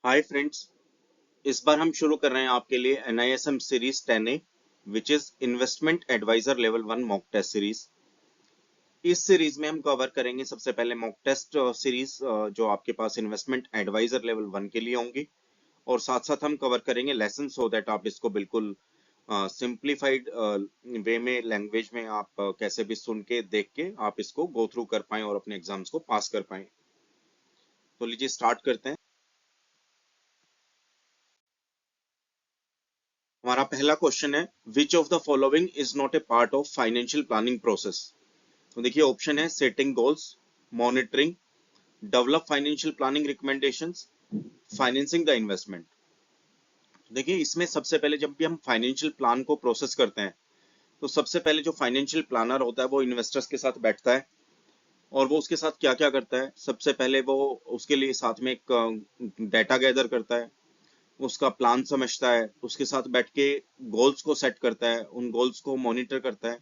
Hi friends. इस बार हम शुरू कर रहे हैं आपके लिए NISM series 10A which is investment adviser level 1 mock test series. इस सीरीज में हम कवर करेंगे सबसे पहले मॉक टेस्ट सीरीज जो आपके पास इन्वेस्टमेंट एडवाइजर लेवल 1 के लिए होंगी, और साथ साथ हम कवर करेंगे लेसन सो दैट आप इसको बिल्कुल सिंप्लीफाइड वे में लैंग्वेज में आप कैसे भी सुन के देख के आप इसको गो थ्रू कर पाएं और अपने एग्जाम्स को पास कर पाएं। तो लीजिए स्टार्ट करते हैं। हमारा पहला क्वेश्चन है, विच of the following is not A part of financial planning process. तो देखिए ऑप्शन है setting goals, monitoring, develop financial planning recommendations, financing the investment. देखिए इसमें सबसे पहले जब भी हम फाइनेंशियल प्लान को प्रोसेस करते हैं तो सबसे पहले जो फाइनेंशियल प्लानर होता है वो इन्वेस्टर्स के साथ बैठता है, और वो उसके साथ क्या क्या करता है। सबसे पहले वो उसके लिए साथ में एक डेटा गैदर करता है, उसका प्लान समझता है, उसके साथ बैठ के गोल्स को सेट करता है, उन गोल्स को मॉनिटर करता है।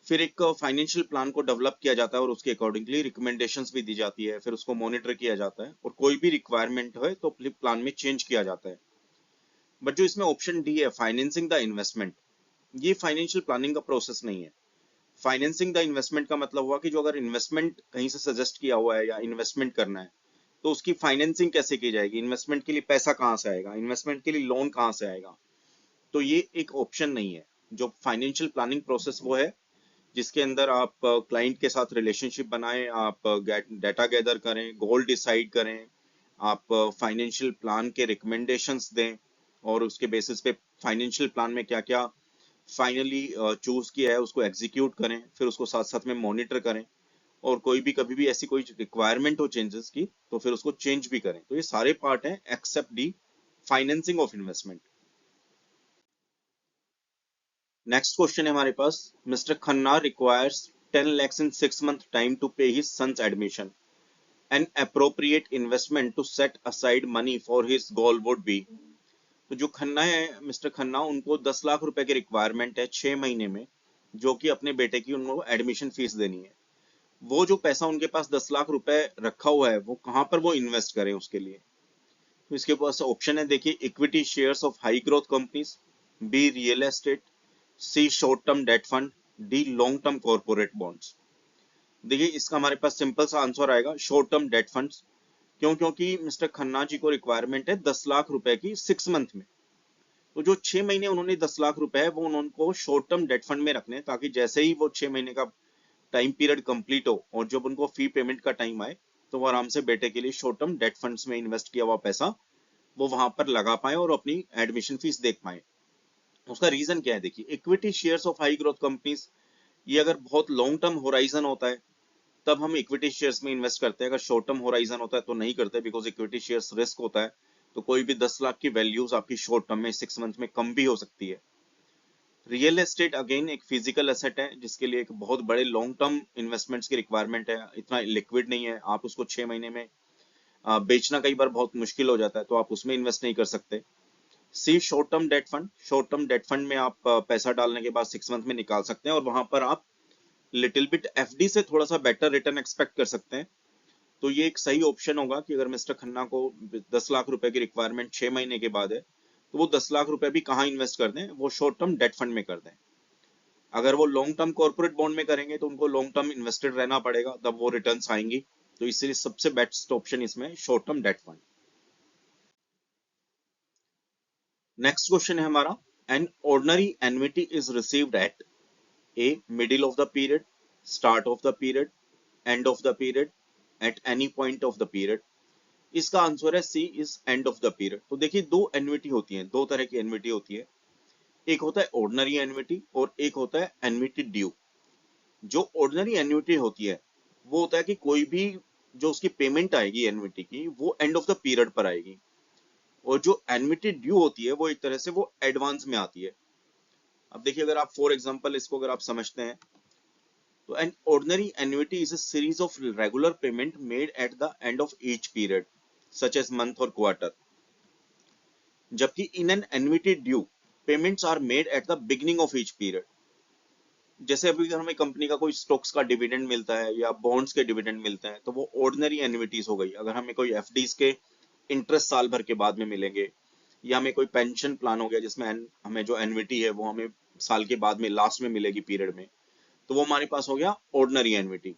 फिर एक फाइनेंशियल प्लान को डेवलप किया जाता है और उसके अकॉर्डिंगली रिकमेंडेशंस भी दी जाती है, फिर उसको मॉनिटर किया जाता है, और कोई भी रिक्वायरमेंट है तो प्लान में चेंज किया जाता है। बट जो इसमें ऑप्शन डी है फाइनेंसिंग द इन्वेस्टमेंट, ये फाइनेंशियल प्लानिंग का प्रोसेस नहीं है। फाइनेंसिंग द इन्वेस्टमेंट का मतलब हुआ कि जो अगर इन्वेस्टमेंट कहीं से सजेस्ट किया हुआ है या इन्वेस्टमेंट करना है तो उसकी फाइनेंसिंग कैसे की जाएगी, इन्वेस्टमेंट के लिए पैसा कहाँ से आएगा, इन्वेस्टमेंट के लिए लोन कहाँ से आएगा। तो ये एक ऑप्शन नहीं है। जो फाइनेंशियल प्लानिंग प्रोसेस वो है जिसके अंदर आप क्लाइंट के साथ रिलेशनशिप बनाएं, आप डेटा गैदर करें, गोल डिसाइड करें, आप फाइनेंशियल प्लान के रिकमेंडेशंस दें, और उसके बेसिस पे फाइनेंशियल प्लान में क्या क्या फाइनली चूज किया है उसको एग्जीक्यूट करें, फिर उसको साथ साथ में मॉनिटर करें, और कोई भी कभी भी ऐसी कोई रिक्वायरमेंट हो चेंजेस की तो फिर उसको चेंज भी करें। तो ये सारे पार्ट हैं except D financing of investment. Next question है हमारे पास, mister Khanna requires 10 lakhs in 6 month time to pay his son's admission. An appropriate investment to set aside money for his goal would be। तो जो खन्ना है, mister Khanna, उनको 10 लाख रुपए की requirement है 6 महीने में, जो कि अपने बेटे की उनको एडमिशन फीस देनी है। वो जो पैसा उनके पास 10 लाख रुपए रखा हुआ है वो कहाँ पर वो इन्वेस्ट करें उसके लिए। तो इसके पास ऑप्शन है, देखिए, equity shares of high growth companies, B real estate, C short term debt fund, D long term corporate bonds. देखिए इसका हमारे पास सिंपल सा आंसर आएगा शॉर्ट टर्म डेट फंड्स। क्यों? क्योंकि मिस्टर खन्ना जी को रिक्वायरमेंट है 10 लाख रुपए की 6 मंथ में। तो जो 6 महीने उन्होंने 10 लाख रुपए है वो उनको शॉर्ट टर्म डेट फंड में रखने हैं, ताकि जैसे ही वो 6 महीने का टाइम पीरियड कंप्लीट हो और जब उनको फी पेमेंट का टाइम आए तो वो आराम से बेटे के लिए शॉर्ट टर्म डेट फंड्स में इन्वेस्ट किया हुआ पैसा वो वहां पर लगा पाए और अपनी एडमिशन फीस देख पाए। उसका रीजन क्या है, देखिए, equity shares of high growth companies, ये अगर बहुत लॉन्ग टर्म होराइजन होता है तब हम इक्विटी शेयर्स में इन्वेस्ट करते हैं। अगर शॉर्ट टर्म होराइजन होता है तो नहीं करते, बिकॉज इक्विटी शेयर्स रिस्क होता है। तो कोई भी 10 लाख की वैल्यूज आपकी शॉर्ट टर्म में 6 मंथ में कम भी हो सकती है। रियल एस्टेट अगेन एक फिजिकल एसेट है जिसके लिए एक बहुत बड़े लॉन्ग टर्म इन्वेस्टमेंट्स की रिक्वायरमेंट है, इतना लिक्विड नहीं है, आप उसको 6 महीने में बेचना कई बार बहुत मुश्किल हो जाता है, तो आप उसमें इन्वेस्ट नहीं कर सकते। C short term debt fund, short term debt fund में आप पैसा डालने के बाद 6 मंथ में निकाल सकते हैं और वहां पर आप लिटिल बिट एफडी से थोड़ा सा बेटर रिटर्न एक्सपेक्ट कर सकते हैं। तो ये एक सही ऑप्शन होगा कि अगर मिस्टर खन्ना को 10 लाख रुपए की रिक्वायरमेंट 6 महीने के बाद है तो वो 10 लाख रुपए भी कहाँ इन्वेस्ट कर दें, वो शॉर्ट टर्म डेट फंड में कर दें। अगर वो लॉन्ग टर्म कॉर्पोरेट बॉन्ड में करेंगे तो उनको लॉन्ग टर्म इन्वेस्टेड रहना पड़ेगा, तब वो रिटर्न्स आएंगी। तो इसलिए सबसे बेस्ट ऑप्शन इसमें short term debt fund. Next question है हमारा, an ordinary annuity is received at a middle of the period, start of the period, end of the period, at any point of the period. इसका answer है C is end of the period. तो देखिए दो annuity होती है, दो तरह की एन्युटी होती है। एक होता है ऑर्डिनरी एन्युटी और एक होता है एन्युटी ड्यू। जो ऑर्डिनरी एन्युटी होती है वो होता है कि कोई भी जो उसकी पेमेंट आएगी एन्युटी की वो एंड ऑफ द पीरियड पर आएगी, और जो एन्युटी ड्यू होती है वो एक तरह से वो एडवांस में आती है। अब देखिए अगर आप फॉर एग्जांपल इसको अगर आप समझते हैं तो an ordinary annuity is a series of regular payment made at the end of each period such as month और क्वार्टर, जबकि in an annuity due payments are made at the beginning of each period. जैसे अभी अगर हमें company का कोई stocks का dividend मिलता है या बॉन्ड्स के डिविडेंड मिलते हैं तो वो ऑर्डिनरी एन्युटीज हो गई। अगर हमें कोई एफडीज के इंटरेस्ट साल भर के बाद में मिलेंगे, या हमें कोई पेंशन प्लान हो गया जिसमें हमें जो एन्युटी है वो हमें साल के बाद में लास्ट में मिलेगी पीरियड में, तो वो हमारे पास हो गया ऑर्डिनरी एन्युटी।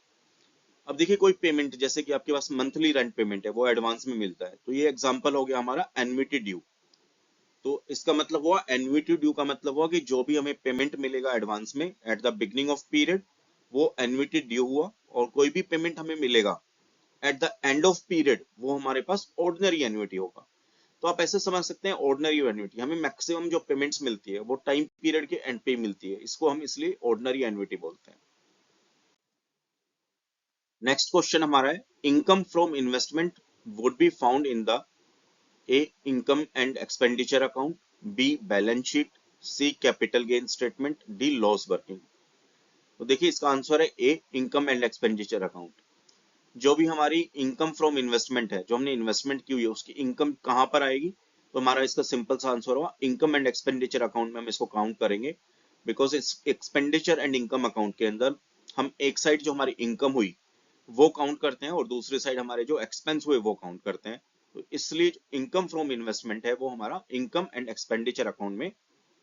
अब देखिए कोई पेमेंट जैसे कि आपके पास मंथली रेंट पेमेंट है वो एडवांस में मिलता है, तो ये एग्जांपल हो गया हमारा एन्युटी ड्यू। तो इसका मतलब हुआ एन्युटी ड्यू का मतलब हुआ कि जो भी हमें पेमेंट मिलेगा एडवांस में at the beginning of period वो एन्युटी ड्यू हुआ, और कोई भी पेमेंट हमें मिलेगा eight the end of period वो हमारे पास ऑर्डिनरी एन्युटी होगा। तो आप ऐसे समझ सकते हैं ऑर्डिनरी एन्युटी हमें मैक्सिमम जो पेमेंट्स मिलती है वो टाइम पीरियड के एंड पे मिलती है, इसको हम इसलिए ऑर्डिनरी एन्युटी बोलते हैं। नेक्स्ट क्वेश्चन हमारा है income from investment would be found in the A income and expenditure account, B balance sheet, C capital gain statement, D loss working. तो देखिए इसका आंसर है A income and expenditure account. जो भी हमारी income from investment है, जो हमने इन्वेस्टमेंट की हुई है उसकी इनकम कहां पर आएगी, तो हमारा इसका सिंपल सा आंसर होगा इनकम एंड एक्सपेंडिचर अकाउंट में हम इसको काउंट करेंगे। बिकॉज इस एक्सपेंडिचर एंड इनकम अकाउंट के अंदर हम एक साइड जो हमारी इनकम हुई वो काउंट करते हैं और दूसरी साइड हमारे जो एक्सपेंस हुए वो काउंट करते हैं। तो इसलिए इनकम फ्रॉम इन्वेस्टमेंट है वो हमारा इनकम एंड एक्सपेंडिचर अकाउंट में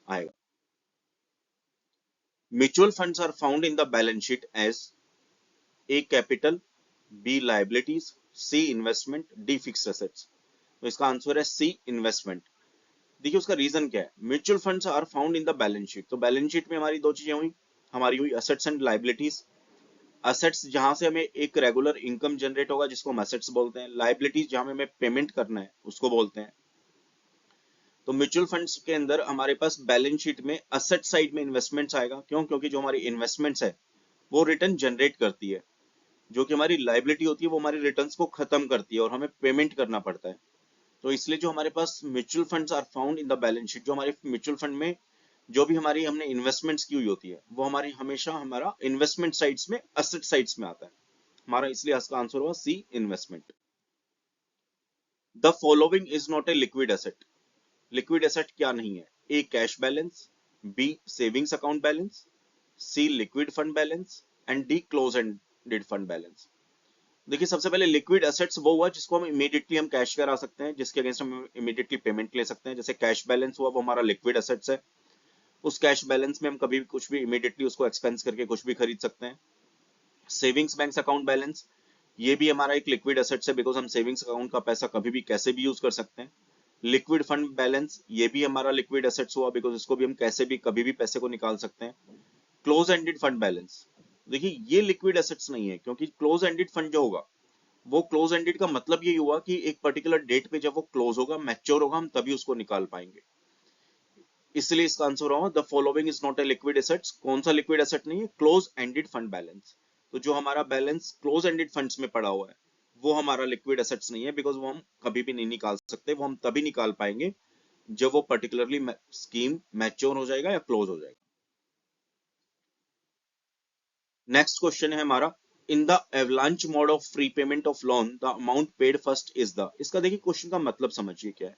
आएगा। Mutual funds are found in the balance sheet as A capital, B liabilities, C investment, D fixed assets. तो इसका आंसर है सी इन्वेस्टमेंट। देखिए उसका रीजन क्या है, mutual funds are found in the balance sheet, तो बैलेंस शीट में हमारी दो चीजें हुई, हमारी हुई असेट्स एंड लायबिलिटीज। असेट्स जहां से हमें एक रेगुलर इनकम जनरेट होगा जिसको हम असेट्स बोलते हैं, लायबिलिटीज जहां हमें पेमेंट करना है उसको बोलते हैं। तो म्यूचुअल फंड्स के अंदर हमारे पास बैलेंस शीट में असेट साइड में इन्वेस्टमेंट्स आएगा, क्यों, क्योंकि जो हमारी इन्वेस्टमेंट्स है वो रिटर्न जनरेट करती है, जो कि हमारी लायबिलिटी होती है वो हमारी रिटर्न्स को खत्म करती है और हमें पेमेंट करना पड़ता है। तो इसलिए जो हमारे पास mutual funds are found in the balance sheet, जो हमारे म्यूचुअल फंड में जो भी हमारी हमने इन्वेस्टमेंट्स की हुई होती है वो हमारी हमेशा हमारा इन्वेस्टमेंट साइड्स में असेट साइड्स में आता है हमारा, इसलिए इसका आंसर हुआ C investment. The following is not a liquid asset. Liquid asset क्या नहीं है, a cash balance, B savings account balance, C liquid fund balance, and D close ended fund balance. देखिए सबसे पहले लिक्विड एसेट्स वो हुआ जिसको हम इमीडिएटली हम कैश करा सकते हैं, जिसके अगेंस्ट हम इमीडिएटली पेमेंट ले सकते हैं, जैसे कैश बैलेंस हुआ वो हमारा लिक्विड एसेट्स है। उस कैश बैलेंस में हम कभी भी कुछ भी इमीडिएटली उसको एक्सपेंस करके कुछ भी खरीद सकते हैं। सेविंग्स बैंक अकाउंट बैलेंस ये भी हमारा एक लिक्विड एसेट्स है, बिकॉज हम सेविंग्स अकाउंट का पैसा कभी भी कैसे भी यूज कर सकते हैं। लिक्विड फंड बैलेंस ये भी हमारा लिक्विड एसेट्स हुआ, बिकॉज इसको भी हम कैसे भी कभी भी पैसे को निकाल सकते हैं। क्लोज एंडेड फंड बैलेंस देखिए ये लिक्विड एसेट्स नहीं है, क्योंकि क्लोज एंडेड फंड जो होगा वो क्लोज एंडेड का मतलब ये हुआ कि एक पर्टिकुलर डेट पे जब वो क्लोज होगा, मैच्योर होगा, हम तभी उसको निकाल पाएंगे। इसलिए इसका आंसर होगा the following is not a liquid assets. कौन सा लिक्विड एसेट नहीं है, क्लोज एंडेड फंड बैलेंस। तो जो हमारा बैलेंस क्लोज एंडेड फंड्स में पड़ा हुआ है वो हमारा लिक्विड एसेट्स नहीं है, बिकॉज वो हम कभी भी नहीं निकाल सकते, वो हम तभी निकाल पाएंगे जब वो पर्टिकुलरली स्कीम मैच्योर हो जाएगा या क्लोज हो जाएगा। नेक्स्ट क्वेश्चन है हमारा in the avalanche mode of free payment of loan the amount paid first is the. इसका देखिए क्वेश्चन का मतलब समझिए क्या है।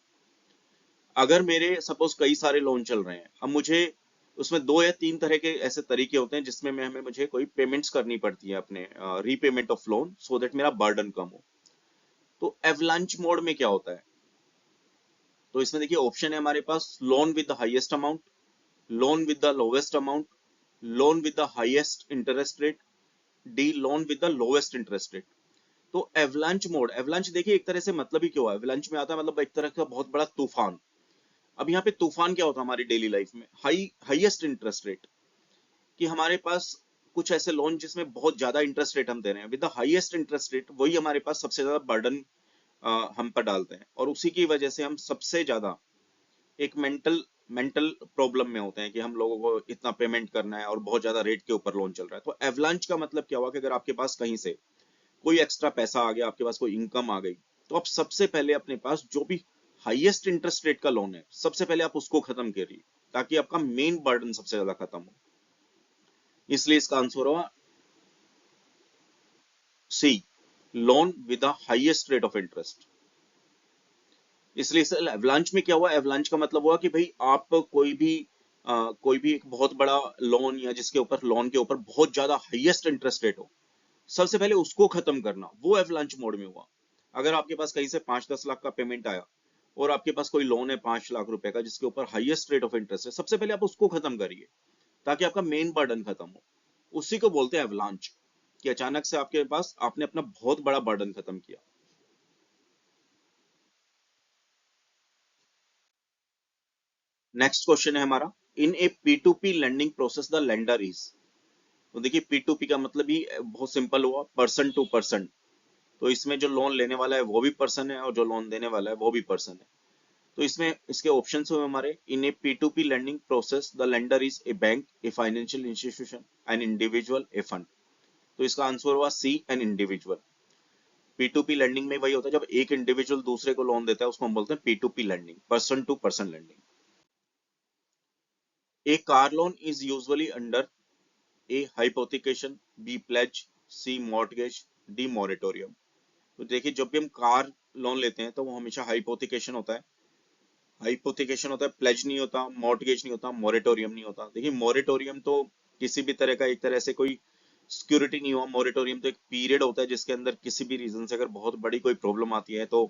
अगर मेरे सपोज कई सारे लोन चल रहे हैं, अब मुझे उसमें दो या तीन तरह के ऐसे तरीके होते हैं जिसमें मैं हमें मुझे कोई पेमेंट्स करनी पड़ती है अपने repayment of loan, so that मेरा बर्डन कम हो। तो एवलांच मोड में क्या होता है, तो इसमें देखिए ऑप्शन है हमारे पास loan with the highest amount, loan with the lowest amount, loan with the highest interest rate, D loan with the lowest interest rate. तो एवलांच मोड, एवलांच देखिए एक तरह से मतलब ही क्या हुआ, एवलांच में आता है मतलब एक तरह का बहुत बड़ा तूफान। अब यहाँ पे तूफान क्या होता है हमारी डेली लाइफ में, हाईएस्ट इंटरेस्ट रेट, कि हमारे पास कुछ ऐसे लोन जिसमें बहुत ज्यादा इंटरेस्ट रेट हम दे रहे हैं, with the highest interest rate वही हमारे पास सबसे ज्यादा बर्डन हम पर डालते हैं, और उसी की वजह से हम सबसे ज्यादा एक मेंटल प्रॉब्लम में होते हैं कि हम लोगों को इतना पेमेंट करना है और बहुत ज्यादा रेट के ऊपर लोन चल रहा है। तो एवलांच का मतलब क्या हुआ कि अगर आपके पास कहीं से कोई एक्स्ट्रा पैसा आ गया, आपके पास कोई इनकम आ गई, तो आप सबसे पहले अपने पास जो भी हाईएस्ट इंटरेस्ट रेट का लोन है सबसे पहले आप उसको खत्म करिए, ताकि आपका मेन बर्डन सबसे ज्यादा खत्म हो। इसलिए इसका आंसर होगा C, loan with the highest rate of interest. इसलिए इस एवलांच में क्या हुआ, एवलांच का मतलब हुआ कि भाई आप कोई भी एक बहुत बड़ा लोन या जिसके ऊपर लोन के ऊपर बहुत ज्यादा हाईएस्ट इंटरेस्ट रेट हो, सबसे पहले उसको खत्म करना, वो एवलांच मोड में हुआ। अगर आपके पास कहीं से 5-10 लाख का पेमेंट आया और आपके पास कोई लोन है 5 लाख रुपए का जिसके ऊपर हाईएस्ट रेट ऑफ इंटरेस्ट है, सबसे पहले आप उसको खत्म करिए ताकि आपका मेन बर्डन खत्म हो। उसी को बोलते हैं एवलांच, कि अचानक से आपके पास आपने अपना बहुत बड़ा बर्डन खत्म किया। नेक्स्ट क्वेश्चन है हमारा, इन ए P2P lending process the lender is. तो देखिए P2P का मतलब ही बहुत सिंपल हुआ, पर्सन टू पर्सन। तो इसमें जो लोन लेने वाला है वो भी पर्सन है और जो लोन देने वाला है वो भी पर्सन है। तो इसमें इसके ऑप्शंस हुए हमारे, इन ए P2P lending process the lender is a bank, a financial institution, an individual, A fund. तो इसका आंसर हुआ सी, एन इंडिविजुअल। P2P लेंडिंग में वही होता है, जब एक इंडिविजुअल दूसरे को लोन देता है उसको हम बोलते हैं P2P lending, person to person lending. A car loan is usually under a hypothecation, B pledge, C mortgage, D moratorium. तो देखिए जब भी हम कार लोन लेते हैं तो वो हमेशा हाइपोथिकेशन होता है। हाइपोथिकेशन होता है, प्लेज नहीं होता, मॉर्टगेज नहीं होता, मोरेटोरियम नहीं होता। देखिए मोरेटोरियम तो किसी भी तरह का एक तरह से कोई सिक्योरिटी नहीं हुआ। मोरेटोरियम तो एक पीरियड होता है जिसके अंदर किसी भी रीजन से अगर बहुत बड़ी कोई प्रॉब्लम आती है तो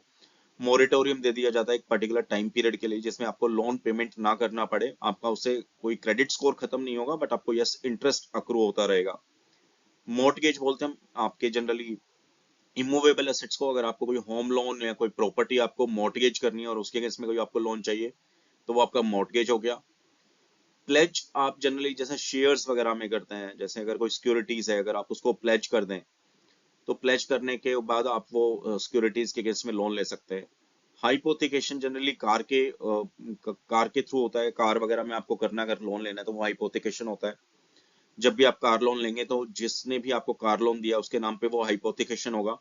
मोरेटोरियम दे दिया जाता है एक पर्टिकुलर टाइम पीरियड के लिए, जिसमें आपको लोन पेमेंट ना करना पड़े। आपका उससे कोई क्रेडिट स्कोर खत्म नहीं होगा बट आपको यस इंटरेस्ट अक्रू होता रहेगा। मॉर्टगेज बोलते हैं हम आपके जनरली इमूवेबल एसेट्स को, अगर आपको कोई होम लोन या कोई प्रॉपर्टी आपको मॉर्टगेज करनी है और उसके अगेंस्ट में कोई आपको लोन चाहिए तो वो आपका मॉर्टगेज हो गया। प्लेज आप जनरली जैसे शेयर्स वगैरह में करते हैं, जैसे अगर कोई सिक्योरिटीज है अगर आप उसको प्लेज कर दें तो प्लेज करने के बाद आप वो सिक्योरिटीज के अगेंस्ट में लोन ले सकते हैं। हाइपोथिकेशन जनरली कार के थ्रू होता है, कार वगैरह में आपको करना अगर लोन लेना है तो वो हाइपोथिकेशन होता है। जब भी आप कार लोन लेंगे तो जिसने भी आपको कार लोन दिया उसके नाम पे वो हाइपोथिकेशन होगा,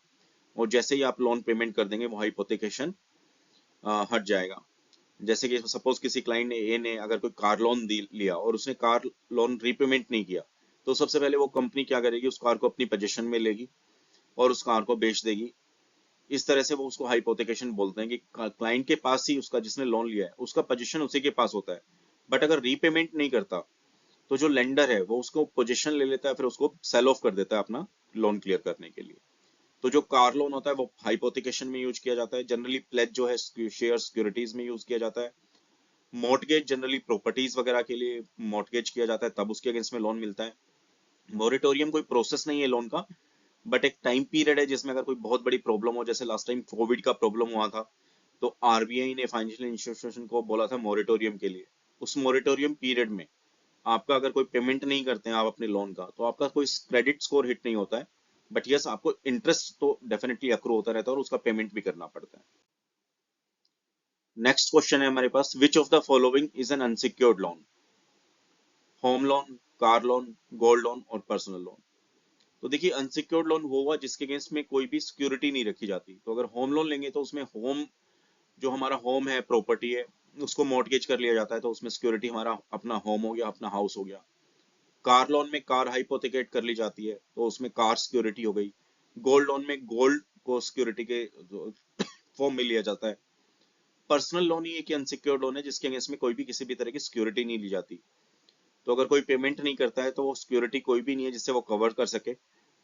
और जैसे ही आप लोन पेमेंट कर देंगे वो हाइपोथिकेशन हट जाएगा। जैसे कि सपोज किसी क्लाइंट ने ए ने अगर कोई कार लोन लिया और उसने कार लोन रीपेमेंट नहीं किया, तो सबसे पहले वो कंपनी क्या करेगी, उस कार को अपनी पोजीशन में लेगी और उस कार को बेच देगी। इस तरह से वो उसको हाइपोथिकेशन बोलते हैं कि क्लाइंट के पास ही उसका जिसने लोन लिया है उसका पोजीशन उसी के पास होता है, बट अगर रीपेमेंट नहीं करता तो जो लेंडर है वो उसको पोजीशन ले लेता है, फिर उसको सेल ऑफ कर देता है अपना लोन क्लियर करने के लिए। तो जो कार लोन होता है वो हाइपोथिकेशन में यूज किया जाता है। जनरली प्लेज जो है शेयर सिक्योरिटीज में यूज किया जाता है। मॉर्टगेज जनरली प्रॉपर्टीज वगैरह के लिए मॉर्टगेज किया जाता है, तब उसके अगेंस्ट में लोन मिलता है। मोरेटोरियम कोई प्रोसेस नहीं है लोन का, बट एक टाइम पीरियड है जिसमें अगर कोई बहुत बड़ी प्रॉब्लम हो, जैसे लास्ट टाइम कोविड का प्रॉब्लम हुआ था तो आरबीआई ने फाइनेंशियल इंस्टीट्यूशन को बोला था मोरेटोरियम के लिए। उस मोरेटोरियम पीरियड में आपका अगर कोई पेमेंट नहीं करते हैं आप अपने लोन का तो आपका कोई क्रेडिट स्कोर हिट नहीं होता है, बट यस आपको इंटरेस्ट तो डेफिनेटली अक्रू होता रहता है और उसका पेमेंट भी करना पड़ता है। नेक्स्ट क्वेश्चन है हमारे पास, which of the following is an unsecured loan? Home loan, car loan, gold loan और पर्सनल लोन। तो देखिए अनसिक्योर्ड लोन वो हुआ जिसके अगेंस्ट में कोई भी सिक्योरिटी नहीं रखी जाती। तो अगर होम लोन लेंगे तो उसमें होम जो हमारा होम है, प्रॉपर्टी है, उसको मॉर्टगेज कर लिया जाता है, तो उसमें सिक्योरिटी हमारा अपना होम हो गया, अपना हाउस हो गया। कार लोन में कार हाइपोथेकेट कर ली जाती है तो उसमें कार सिक्योरिटी हो गई। गोल्ड लोन में गोल्ड को सिक्योरिटी के फॉर्म में लिया जाता है। पर्सनल लोन ही एक अनसिक्योर्ड लोन है जिसके अगेंस्ट में कोई भी किसी भी तरह की सिक्योरिटी नहीं ली जाती। तो अगर कोई पेमेंट नहीं करता है तो वो सिक्योरिटी कोई भी नहीं है जिससे वो कवर कर सके।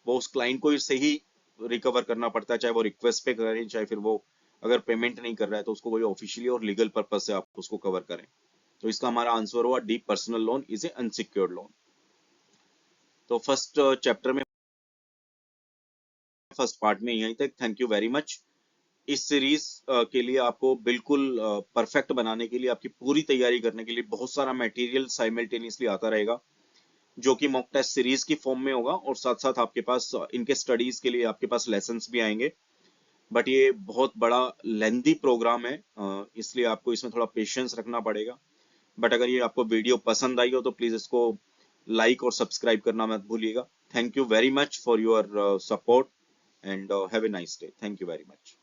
वो उस क्लाइंट को से ही रिकवर करना पड़ता है, चाहे वो रिक्वेस्ट पे करें चाहे फिर वो अगर पेमेंट नहीं कर रहा है तो उसको कोई ऑफिशियली और लीगल पर्पज से आप उसको कवर करें। तो इसका हमारा आंसर हुआ D, personal loan is a unsecured loan. तो फर्स्ट चैप्टर में फर्स्ट पार्ट में यहीं तक। Thank you very much. इस सीरीज के लिए आपको बिल्कुल परफेक्ट बनाने के लिए, आपकी पूरी तैयारी करने के लिए बहुत सारा मटेरियल साइमल्टेनियसली आता रहेगा जो कि मॉक टेस्ट सीरीज की फॉर्म में होगा, और साथ साथ आपके पास इनके स्टडीज के लिए आपके पास लेसन्स भी आएंगे। बट ये बहुत बड़ा लेंदी प्रोग्राम है, इसलिए आपको इसमें थोड़ा पेशेंस रखना पड़ेगा। बट अगर ये आपको वीडियो पसंद आई हो तो प्लीज इसको लाइक और सब्सक्राइब करना मत भूलिएगा। Thank you very much for your support and have a nice day. Thank you very much.